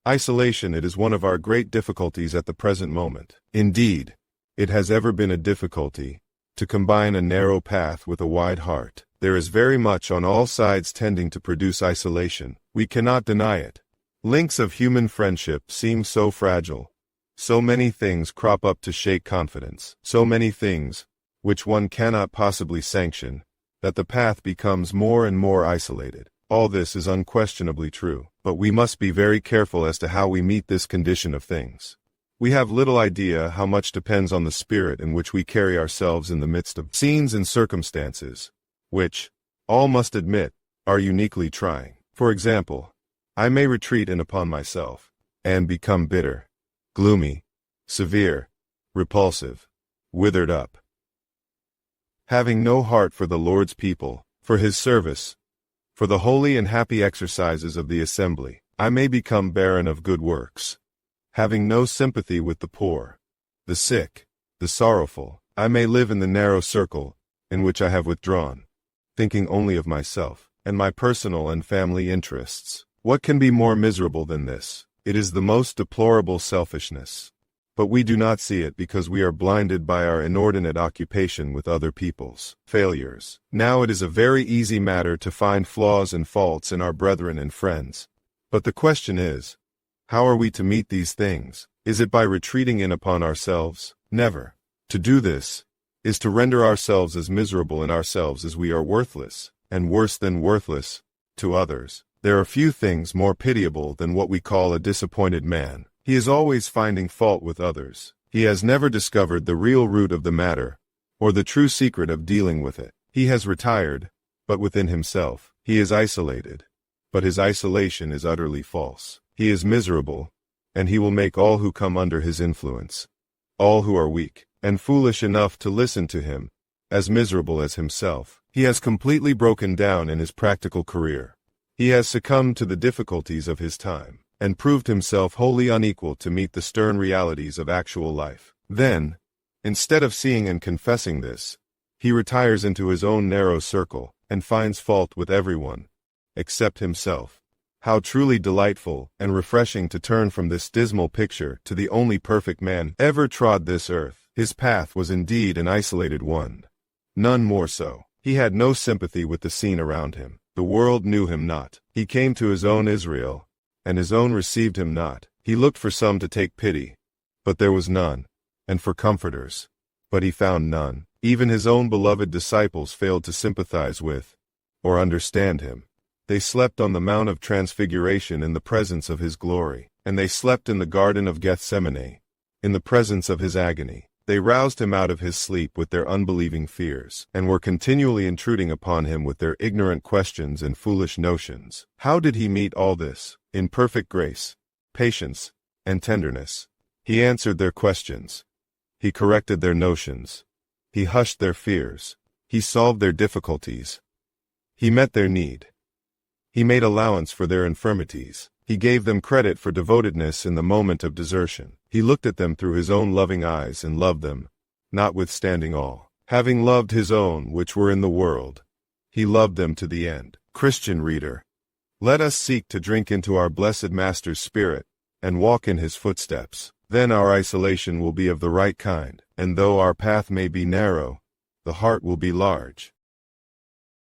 Isolation, it is one of our great difficulties at the present moment. Indeed, it has ever been a difficulty to combine a narrow path with a wide heart. There is very much on all sides tending to produce isolation. We cannot deny it. Links of human friendship seem so fragile. So many things crop up to shake confidence. So many things, which one cannot possibly sanction, that the path becomes more and more isolated. All this is unquestionably true, but we must be very careful as to how we meet this condition of things. We have little idea how much depends on the spirit in which we carry ourselves in the midst of scenes and circumstances, which, all must admit, are uniquely trying. For example, I may retreat in upon myself, and become bitter, gloomy, severe, repulsive, withered up. Having no heart for the Lord's people, for His service, for the holy and happy exercises of the assembly, I may become barren of good works. Having no sympathy with the poor, the sick, the sorrowful, I may live in the narrow circle in which I have withdrawn, thinking only of myself and my personal and family interests. What can be more miserable than this? It is the most deplorable selfishness. But we do not see it because we are blinded by our inordinate occupation with other people's failures. Now it is a very easy matter to find flaws and faults in our brethren and friends. But the question is, how are we to meet these things? Is it by retreating in upon ourselves? Never. To do this is to render ourselves as miserable in ourselves as we are worthless, and worse than worthless, to others. There are few things more pitiable than what we call a disappointed man. He is always finding fault with others. He has never discovered the real root of the matter, or the true secret of dealing with it. He has retired, but within himself. He is isolated, but his isolation is utterly false. He is miserable, and he will make all who come under his influence, all who are weak and foolish enough to listen to him, as miserable as himself. He has completely broken down in his practical career. He has succumbed to the difficulties of his time, and proved himself wholly unequal to meet the stern realities of actual life. Then, instead of seeing and confessing this, he retires into his own narrow circle, and finds fault with everyone, except himself. How truly delightful and refreshing to turn from this dismal picture to the only perfect man ever trod this earth. His path was indeed an isolated one. None more so. He had no sympathy with the scene around him. The world knew him not. He came to his own Israel, and his own received him not. He looked for some to take pity, but there was none, and for comforters, but he found none. Even his own beloved disciples failed to sympathize with, or understand him. They slept on the Mount of Transfiguration in the presence of his glory, and they slept in the Garden of Gethsemane, in the presence of his agony. They roused him out of his sleep with their unbelieving fears, and were continually intruding upon him with their ignorant questions and foolish notions. How did he meet all this? In perfect grace, patience, and tenderness. He answered their questions. He corrected their notions. He hushed their fears. He solved their difficulties. He met their need. He made allowance for their infirmities. He gave them credit for devotedness in the moment of desertion. He looked at them through his own loving eyes and loved them, notwithstanding all. Having loved his own which were in the world, he loved them to the end. Christian reader, let us seek to drink into our blessed Master's spirit, and walk in his footsteps. Then our isolation will be of the right kind, and though our path may be narrow, the heart will be large.